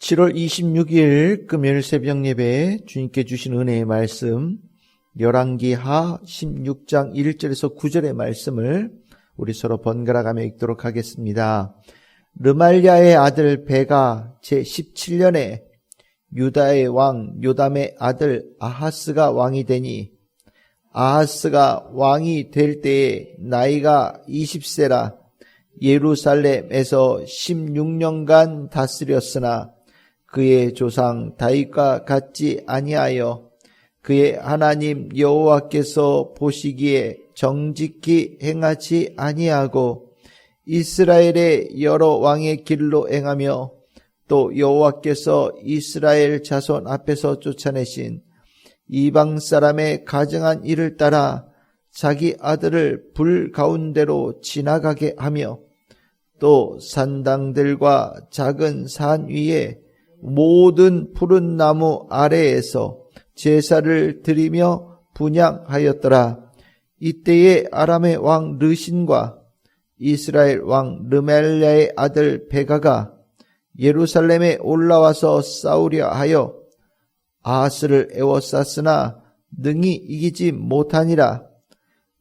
7월 26일 금요일 새벽 예배 주님께 주신 은혜의 말씀 열왕기하 16장 1절에서 9절의 말씀을 우리 서로 번갈아 가며 읽도록 하겠습니다. 르말랴의 아들 베가 제17년에 유다의 왕 요담의 아들 아하스가 왕이 되니 아하스가 왕이 될 때에 나이가 20세라 예루살렘에서 16년간 다스렸으나 그의 조상 다윗과 같지 아니하여 그의 하나님 여호와께서 보시기에 정직히 행하지 아니하고 이스라엘의 여러 왕의 길로 행하며 또 여호와께서 이스라엘 자손 앞에서 쫓아내신 이방 사람의 가증한 일을 따라 자기 아들을 불 가운데로 지나가게 하며 또 산당들과 작은 산 위에 모든 푸른 나무 아래에서 제사를 드리며 분향하였더라. 이때에 아람의 왕 르신과 이스라엘 왕 르멜랴의 아들 베가가 예루살렘에 올라와서 싸우려 하여 아하스를 에워쌌으나 능히 이기지 못하니라.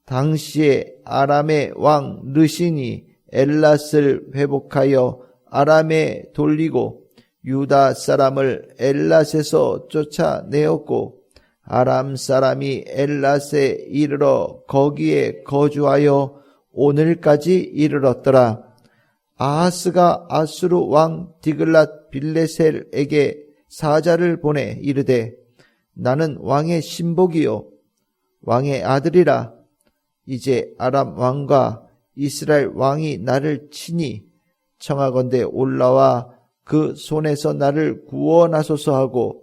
당시에 아람의 왕 르신이 엘랏을 회복하여 아람에 돌리고 유다 사람을 엘랏에서 쫓아내었고 아람 사람이 엘랏에 이르러 거기에 거주하여 오늘까지 이르렀더라. 아하스가 아수르 왕 디글랏 빌레셀에게 사자를 보내 이르되 나는 왕의 신복이요 왕의 아들이라. 이제 아람 왕과 이스라엘 왕이 나를 치니 청하건대 올라와 그 손에서 나를 구원하소서 하고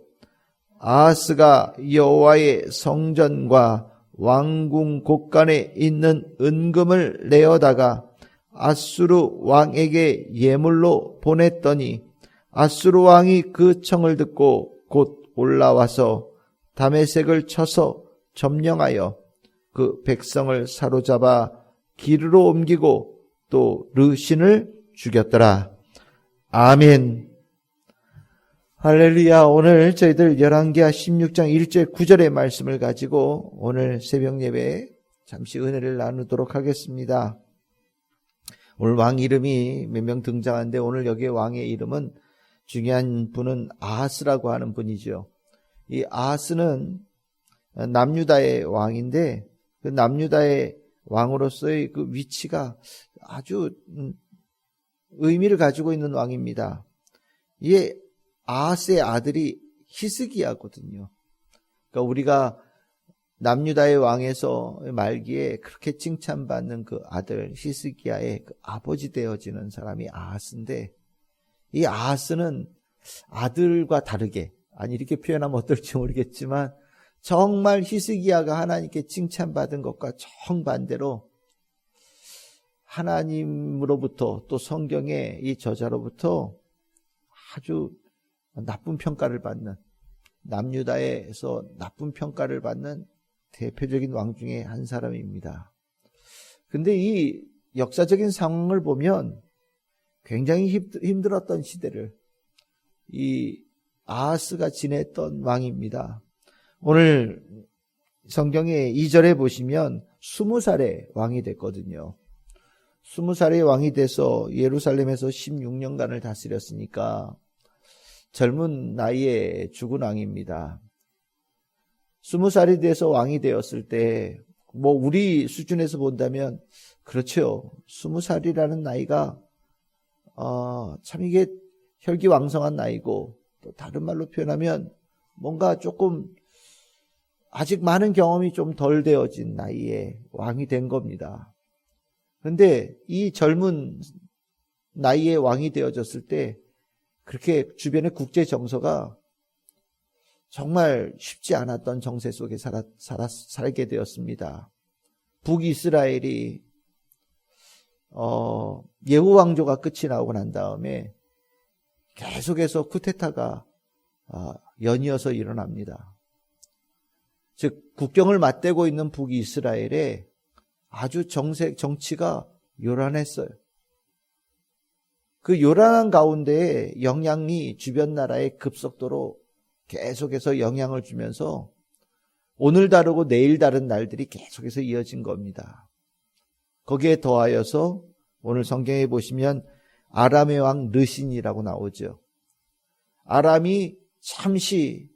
아하스가 여호와의 성전과 왕궁 곳간에 있는 은금을 내어다가 아수르 왕에게 예물로 보냈더니 아수르 왕이 그 청을 듣고 곧 올라와서 다메섹을 쳐서 점령하여 그 백성을 사로잡아 기르로 옮기고 또 르신을 죽였더라. 아멘. 할렐루야. 오늘 저희들 열왕기하 16장 1절 9절의 말씀을 가지고 오늘 새벽 예배에 잠시 은혜를 나누도록 하겠습니다. 오늘 왕 이름이 몇 명 등장하는데 오늘 여기에 왕의 이름은 중요한 분은 아하스라고 하는 분이죠. 이 아하스는 남유다의 왕인데 그 남유다의 왕으로서의 그 위치가 아주 의미를 가지고 있는 왕입니다. 이게 아하스의 아들이 히스기야거든요. 그러니까 우리가 남유다의 왕에서 말기에 그렇게 칭찬받는 그 아들 히스기야의 그 아버지 되어지는 사람이 아하스인데 이 아하스는 아들과 다르게 아니 이렇게 표현하면 어떨지 모르겠지만 정말 히스기야가 하나님께 칭찬받은 것과 정반대로 하나님으로부터 또 성경의 이 저자로부터 아주 나쁜 평가를 받는 남유다에서 나쁜 평가를 받는 대표적인 왕 중에 한 사람입니다. 근데 이 역사적인 상황을 보면 굉장히 힘들었던 시대를 이 아하스가 지냈던 왕입니다. 오늘 성경의 2절에 보시면 20살에 왕이 됐거든요. 20살의 왕이 돼서 예루살렘에서 16년간을 다스렸으니까 젊은 나이에 죽은 왕입니다. 20살이 돼서 왕이 되었을 때 뭐 우리 수준에서 본다면 그렇죠. 20살이라는 나이가 참 이게 혈기왕성한 나이고 또 다른 말로 표현하면 뭔가 조금 아직 많은 경험이 좀 덜 되어진 나이에 왕이 된 겁니다. 그런데 이 젊은 나이에 왕이 되어졌을 때 그렇게 주변의 국제 정서가 정말 쉽지 않았던 정세 속에 살게 되었습니다. 북이스라엘이 예후 왕조가 끝이 나오고 난 다음에 계속해서 쿠데타가 연이어서 일어납니다. 즉 국경을 맞대고 있는 북이스라엘에 아주 정치가 요란했어요. 그 요란한 가운데 영향이 주변 나라에 급속도로 계속해서 영향을 주면서 오늘 다르고 내일 다른 날들이 계속해서 이어진 겁니다. 거기에 더하여서 오늘 성경에 보시면 아람의 왕 르신이라고 나오죠. 아람이 잠시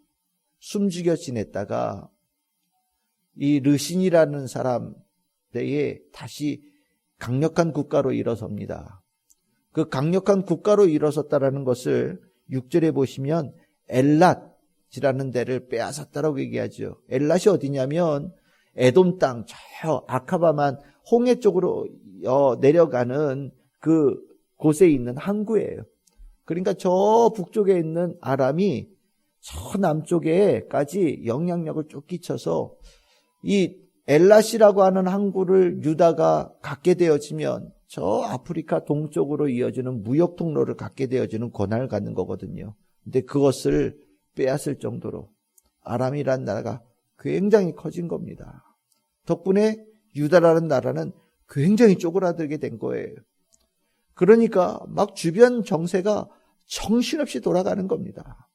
숨죽여 지냈다가 이 르신이라는 사람 때에 다시 강력한 국가로 일어섭니다. 그 강력한 국가로 일어섰다라는 것을 6절에 보시면 엘랏이라는 데를 빼앗았다라고 얘기하죠. 엘랏이 어디냐면 에돔 땅 저 아카바만 홍해 쪽으로 내려가는 그 곳에 있는 항구예요. 그러니까 저 북쪽에 있는 아람이 저 남쪽에까지 영향력을 쭉 끼쳐서 이 엘랏이라고 하는 항구를 유다가 갖게 되어지면 저 아프리카 동쪽으로 이어지는 무역 통로를 갖게 되어지는 권한을 갖는 거거든요. 근데 그것을 빼앗을 정도로 아람이라는 나라가 굉장히 커진 겁니다. 덕분에 유다라는 나라는 굉장히 쪼그라들게 된 거예요. 그러니까 막 주변 정세가 정신없이 돌아가는 겁니다.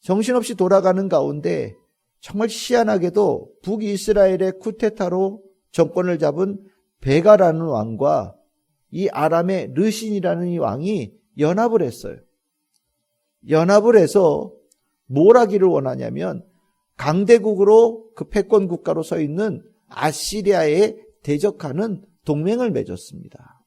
정신없이 돌아가는 가운데 정말 희한하게도 북이스라엘의 쿠데타로 정권을 잡은 베가라는 왕과 이 아람의 르신이라는 이 왕이 연합을 했어요. 연합을 해서 뭘 하기를 원하냐면 강대국으로 그 패권 국가로 서 있는 아시리아에 대적하는 동맹을 맺었습니다.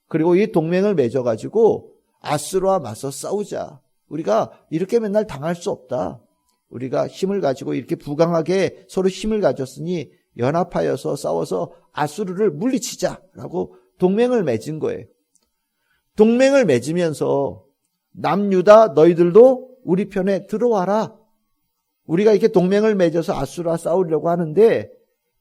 그리고 이 동맹을 맺어가지고 아수르와 맞서 싸우자. 우리가 이렇게 맨날 당할 수 없다. 우리가 힘을 가지고 이렇게 부강하게 서로 힘을 가졌으니 연합하여서 싸워서 아수르를 물리치자라고 동맹을 맺은 거예요. 동맹을 맺으면서 남유다 너희들도 우리 편에 들어와라. 우리가 이렇게 동맹을 맺어서 아수르와 싸우려고 하는데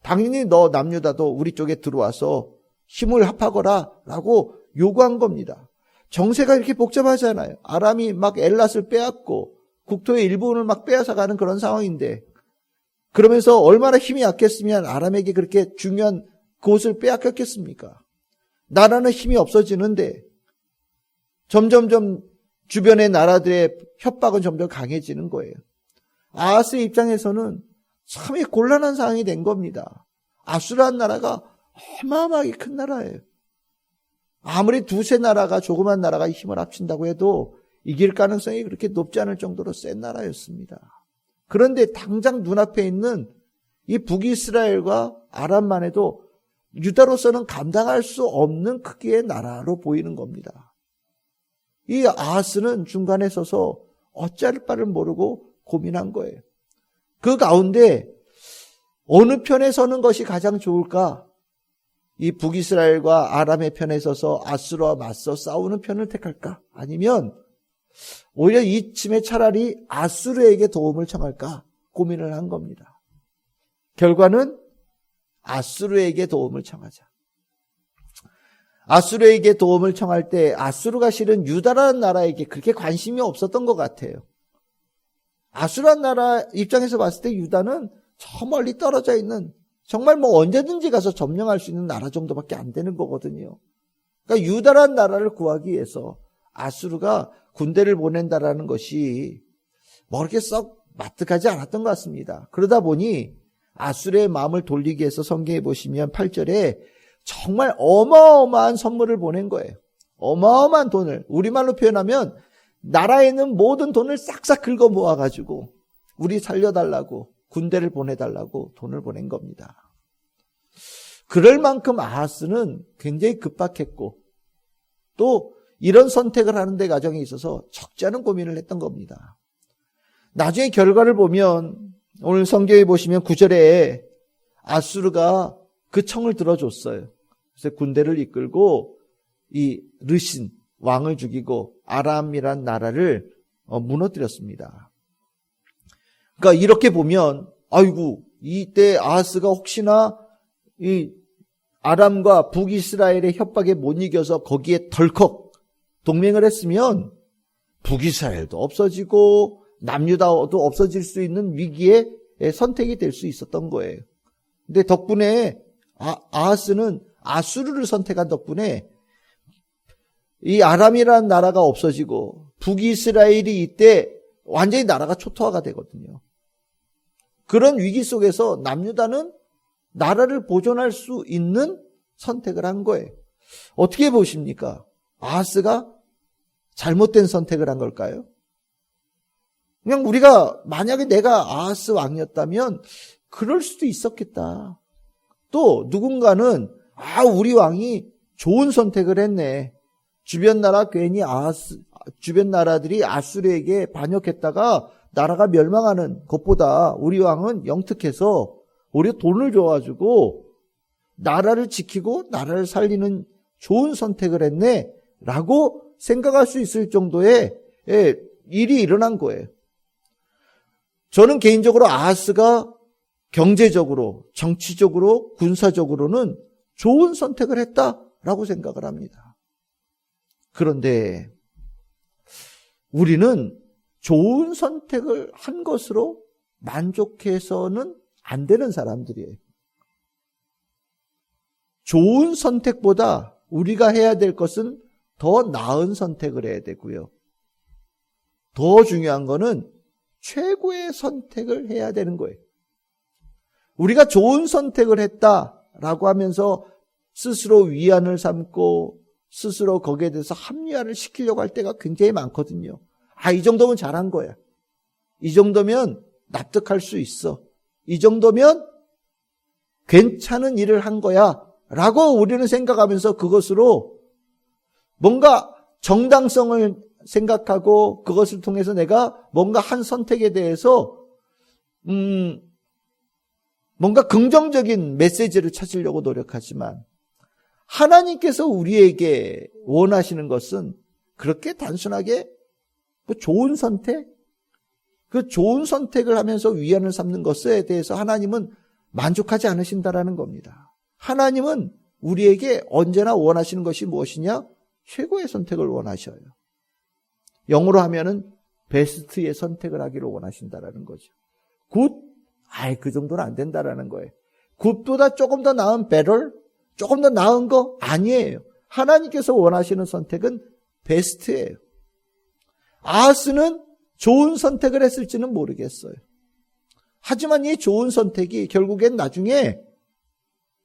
당연히 너 남유다도 우리 쪽에 들어와서 힘을 합하거라 라고 요구한 겁니다. 정세가 이렇게 복잡하잖아요. 아람이 막 엘랏을 빼앗고 국토의 일부분을 막 빼앗아가는 그런 상황인데 그러면서 얼마나 힘이 약했으면 아람에게 그렇게 중요한 곳을 빼앗겼겠습니까? 나라는 힘이 없어지는데 점점점 주변의 나라들의 협박은 점점 강해지는 거예요. 아하스의 입장에서는 참 곤란한 상황이 된 겁니다. 아수르한 나라가 어마어마하게 큰 나라예요. 아무리 두세 나라가 조그만 나라가 힘을 합친다고 해도 이길 가능성이 그렇게 높지 않을 정도로 센 나라였습니다. 그런데 당장 눈앞에 있는 이 북이스라엘과 아람만 해도 유다로서는 감당할 수 없는 크기의 나라로 보이는 겁니다. 이 아하스는 중간에 서서 어찌할 바를 모르고 고민한 거예요. 그 가운데 어느 편에 서는 것이 가장 좋을까? 이 북이스라엘과 아람의 편에 서서 아수르와 맞서 싸우는 편을 택할까? 아니면 오히려 이쯤에 차라리 아수르에게 도움을 청할까? 고민을 한 겁니다. 결과는 아수르에게 도움을 청하자. 아수르에게 도움을 청할 때 아수르가 실은 유다라는 나라에게 그렇게 관심이 없었던 것 같아요. 아수르라는 나라 입장에서 봤을 때 유다는 저 멀리 떨어져 있는 정말 뭐 언제든지 가서 점령할 수 있는 나라 정도밖에 안 되는 거거든요. 그러니까 유다라는 나라를 구하기 위해서 아수르가 군대를 보낸다라는 것이 뭐 그렇게 썩 마뜩하지 않았던 것 같습니다. 그러다 보니 아수르의 마음을 돌리기 위해서 성경에 보시면 8절에 정말 어마어마한 선물을 보낸 거예요. 어마어마한 돈을, 우리말로 표현하면 나라에 있는 모든 돈을 싹싹 긁어 모아가지고 우리 살려달라고, 군대를 보내달라고 돈을 보낸 겁니다. 그럴 만큼 아하스는 굉장히 급박했고 또 이런 선택을 하는 데 과정에 있어서 적지 않은 고민을 했던 겁니다. 나중에 결과를 보면 오늘 성경에 보시면 9절에 아수르가 그 청을 들어줬어요. 그래서 군대를 이끌고 이 르신 왕을 죽이고 아람이란 나라를 무너뜨렸습니다. 그러니까 이렇게 보면 아이고 이때 아하스가 혹시나 이 아람과 북이스라엘의 협박에 못 이겨서 거기에 덜컥 동맹을 했으면 북이스라엘도 없어지고 남유다도 없어질 수 있는 위기의 선택이 될 수 있었던 거예요. 근데 덕분에 아하스는 아수르를 선택한 덕분에 이 아람이라는 나라가 없어지고 북이스라엘이 이때 완전히 나라가 초토화가 되거든요. 그런 위기 속에서 남유다는 나라를 보존할 수 있는 선택을 한 거예요. 어떻게 보십니까? 아하스가 잘못된 선택을 한 걸까요? 그냥 우리가 만약에 내가 아하스 왕이었다면 그럴 수도 있었겠다. 또 누군가는 우리 왕이 좋은 선택을 했네. 주변 나라 괜히 주변 나라들이 아수르에게 반역했다가 나라가 멸망하는 것보다 우리 왕은 영특해서 오히려 돈을 줘가지고 나라를 지키고 나라를 살리는 좋은 선택을 했네 라고 생각할 수 있을 정도의 일이 일어난 거예요. 저는 개인적으로 아하스가 경제적으로, 정치적으로, 군사적으로는 좋은 선택을 했다라고 생각을 합니다. 그런데 우리는 좋은 선택을 한 것으로 만족해서는 안 되는 사람들이에요. 좋은 선택보다 우리가 해야 될 것은 더 나은 선택을 해야 되고요. 더 중요한 거는 최고의 선택을 해야 되는 거예요. 우리가 좋은 선택을 했다라고 하면서 스스로 위안을 삼고 스스로 거기에 대해서 합리화를 시키려고 할 때가 굉장히 많거든요. 이 정도면 잘한 거야. 이 정도면 납득할 수 있어. 이 정도면 괜찮은 일을 한 거야 라고 우리는 생각하면서 그것으로 뭔가 정당성을 생각하고 그것을 통해서 내가 뭔가 한 선택에 대해서 뭔가 긍정적인 메시지를 찾으려고 노력하지만 하나님께서 우리에게 원하시는 것은 그렇게 단순하게 좋은 선택? 그 좋은 선택을 하면서 위안을 삼는 것에 대해서 하나님은 만족하지 않으신다라는 겁니다. 하나님은 우리에게 언제나 원하시는 것이 무엇이냐? 최고의 선택을 원하셔요. 영어로 하면은 베스트의 선택을 하기를 원하신다라는 거죠. 굿? 그 정도는 안 된다라는 거예요. 굿보다 조금 더 나은 better? 조금 더 나은 거? 아니에요. 하나님께서 원하시는 선택은 베스트예요. 아하스는 좋은 선택을 했을지는 모르겠어요. 하지만 이 좋은 선택이 결국엔 나중에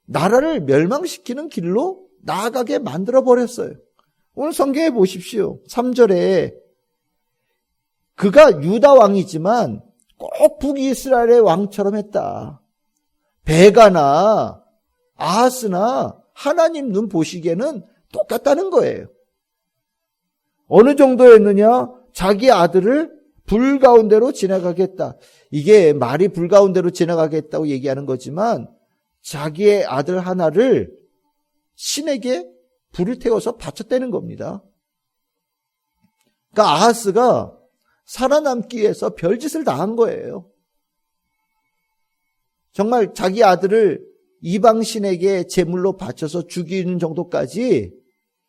나라를 멸망시키는 길로 나아가게 만들어버렸어요. 오늘 성경에 보십시오. 3절에 그가 유다 왕이지만 꼭 북이스라엘의 왕처럼 했다. 베가나 아하스나 하나님 눈 보시기에는 똑같다는 거예요. 어느 정도였느냐? 자기 아들을 불 가운데로 지나가겠다. 이게 말이 불 가운데로 지나가겠다고 얘기하는 거지만 자기의 아들 하나를 신에게 불을 태워서 바쳤다는 겁니다. 그러니까 아하스가 살아남기 위해서 별짓을 다 한 거예요. 정말 자기 아들을 이방신에게 제물로 바쳐서 죽이는 정도까지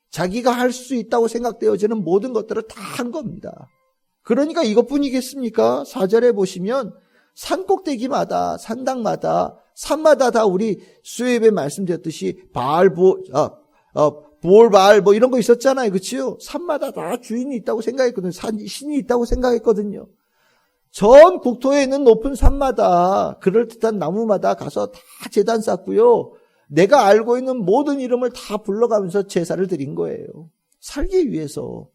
자기가 할 수 있다고 생각되어지는 모든 것들을 다 한 겁니다. 그러니까 이것뿐이겠습니까? 4절에 보시면 산꼭대기마다 산당마다 산마다 다 우리 수요일에 말씀드렸듯이 부올바알 이런 거 있었잖아요. 그렇죠? 산마다 다 주인이 있다고 생각했거든요. 신이 있다고 생각했거든요. 전 국토에 있는 높은 산마다 그럴듯한 나무마다 가서 다 제단 쌓고요. 내가 알고 있는 모든 이름을 다 불러가면서 제사를 드린 거예요. 살기 위해서.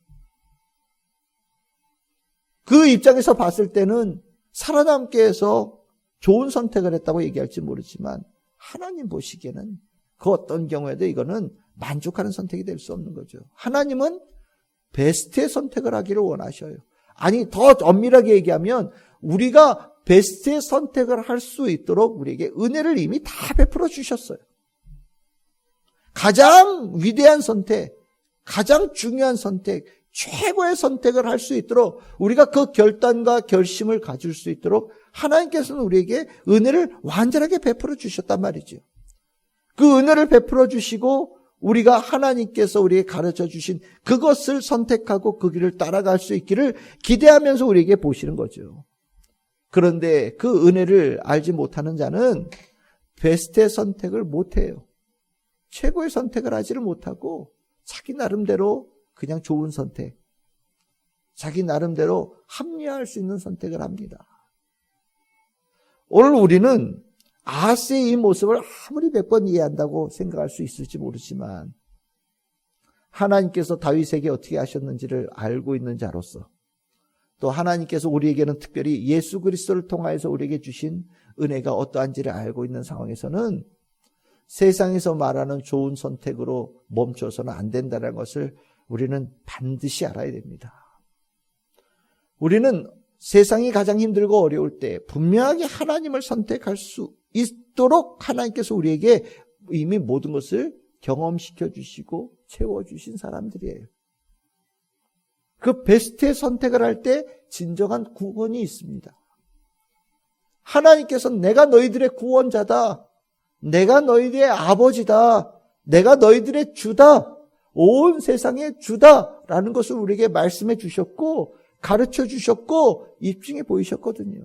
그 입장에서 봤을 때는 살아남기 위해서 좋은 선택을 했다고 얘기할지 모르지만 하나님 보시기에는 그 어떤 경우에도 이거는 만족하는 선택이 될 수 없는 거죠. 하나님은 베스트의 선택을 하기를 원하셔요. 아니 더 엄밀하게 얘기하면 우리가 베스트의 선택을 할 수 있도록 우리에게 은혜를 이미 다 베풀어 주셨어요. 가장 위대한 선택, 가장 중요한 선택, 최고의 선택을 할 수 있도록 우리가 그 결단과 결심을 가질 수 있도록 하나님께서는 우리에게 은혜를 완전하게 베풀어 주셨단 말이죠. 그 은혜를 베풀어 주시고 우리가 하나님께서 우리에게 가르쳐 주신 그것을 선택하고 그 길을 따라갈 수 있기를 기대하면서 우리에게 보시는 거죠. 그런데 그 은혜를 알지 못하는 자는 베스트의 선택을 못해요. 최고의 선택을 하지를 못하고 자기 나름대로 그냥 좋은 선택, 자기 나름대로 합리화할 수 있는 선택을 합니다. 오늘 우리는 아하스의 이 모습을 아무리 100번 이해한다고 생각할 수 있을지 모르지만 하나님께서 다윗에게 어떻게 하셨는지를 알고 있는 자로서, 또 하나님께서 우리에게는 특별히 예수 그리스도를 통하여서 우리에게 주신 은혜가 어떠한지를 알고 있는 상황에서는 세상에서 말하는 좋은 선택으로 멈춰서는 안 된다는 것을 우리는 반드시 알아야 됩니다. 우리는 세상이 가장 힘들고 어려울 때 분명하게 하나님을 선택할 수 있도록 하나님께서 우리에게 이미 모든 것을 경험시켜 주시고 채워주신 사람들이에요. 그 베스트의 선택을 할 때 진정한 구원이 있습니다. 하나님께서 내가 너희들의 구원자다, 내가 너희들의 아버지다, 내가 너희들의 주다, 온 세상의 주다라는 것을 우리에게 말씀해 주셨고 가르쳐 주셨고 입증해 보이셨거든요.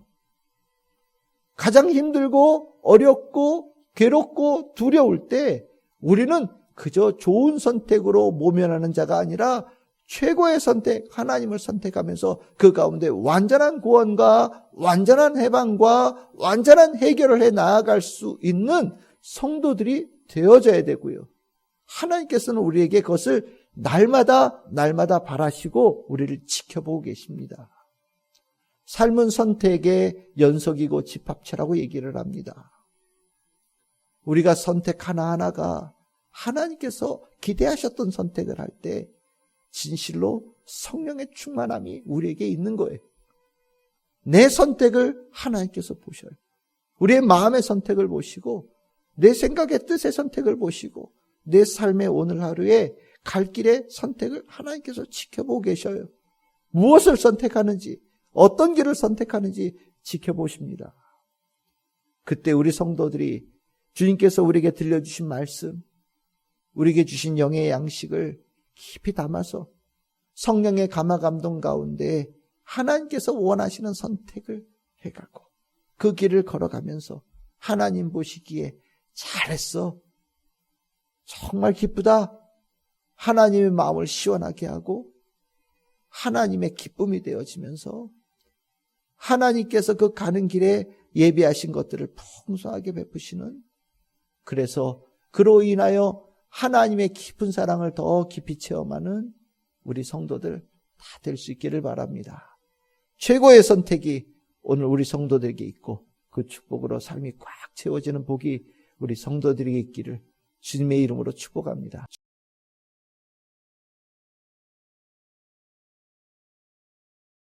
가장 힘들고 어렵고 괴롭고 두려울 때 우리는 그저 좋은 선택으로 모면하는 자가 아니라 최고의 선택, 하나님을 선택하면서 그 가운데 완전한 구원과 완전한 해방과 완전한 해결을 해 나아갈 수 있는 성도들이 되어져야 되고요. 하나님께서는 우리에게 그것을 날마다 바라시고 우리를 지켜보고 계십니다. 삶은 선택의 연속이고 집합체라고 얘기를 합니다. 우리가 선택 하나하나가 하나님께서 기대하셨던 선택을 할 때 진실로 성령의 충만함이 우리에게 있는 거예요. 내 선택을 하나님께서 보셔요. 우리의 마음의 선택을 보시고 내 생각의 뜻의 선택을 보시고 내 삶의 오늘 하루에 갈 길의 선택을 하나님께서 지켜보고 계셔요. 무엇을 선택하는지, 어떤 길을 선택하는지 지켜보십니다. 그때 우리 성도들이 주님께서 우리에게 들려주신 말씀, 우리에게 주신 영의 양식을 깊이 담아서 성령의 감화 감동 가운데 하나님께서 원하시는 선택을 해가고 그 길을 걸어가면서 하나님 보시기에 잘했어, 정말 기쁘다, 하나님의 마음을 시원하게 하고 하나님의 기쁨이 되어지면서 하나님께서 그 가는 길에 예비하신 것들을 풍성하게 베푸시는, 그래서 그로 인하여 하나님의 깊은 사랑을 더 깊이 체험하는 우리 성도들 다 될 수 있기를 바랍니다. 최고의 선택이 오늘 우리 성도들에게 있고 그 축복으로 삶이 꽉 채워지는 복이 우리 성도들에게 있기를 주님의 이름으로 축복합니다.